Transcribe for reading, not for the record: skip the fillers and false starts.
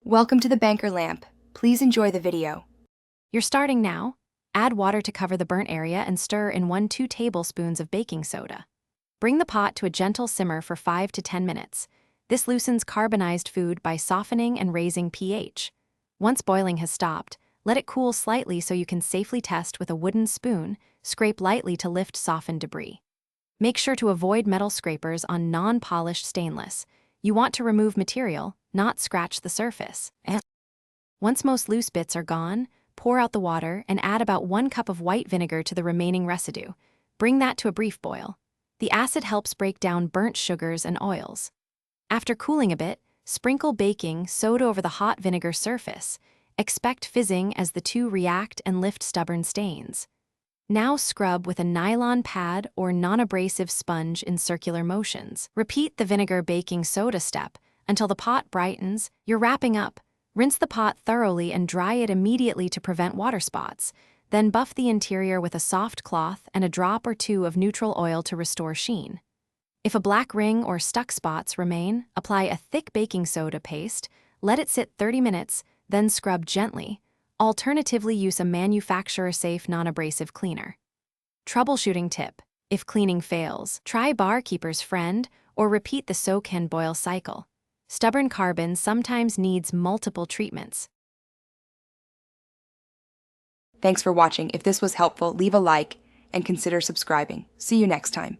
Welcome to the banker lamp. Please enjoy the video. You're starting now. Add water to cover the burnt area and stir in 2 tablespoons of baking soda. Bring the pot to a gentle simmer for 5 to 10 minutes. This loosens carbonized food by softening and raising pH. Once boiling has stopped, let it cool slightly so you can safely test with a wooden spoon. Scrape lightly to lift softened debris. Make sure to avoid metal scrapers on non-polished stainless. You want to remove material, not scratch the surface. Once most loose bits are gone, pour out the water and add about 1 cup of white vinegar to the remaining residue. Bring that to a brief boil. The acid helps break down burnt sugars and oils. After cooling a bit, sprinkle baking soda over the hot vinegar surface. Expect fizzing as the two react and lift stubborn stains. Now scrub with a nylon pad or non-abrasive sponge in circular motions. Repeat the vinegar baking soda step until the pot brightens. You're wrapping up. Rinse the pot thoroughly and dry it immediately to prevent water spots. Then buff the interior with a soft cloth and a drop or two of neutral oil to restore sheen. If a black ring or stuck spots remain, apply a thick baking soda paste, let it sit 30 minutes, then scrub gently. Alternatively, use a manufacturer-safe non-abrasive cleaner. Troubleshooting tip: if cleaning fails, try Barkeeper's Friend or repeat the soak and boil cycle. Stubborn carbon sometimes needs multiple treatments. Thanks for watching. If this was helpful, leave a like and consider subscribing. See you next time.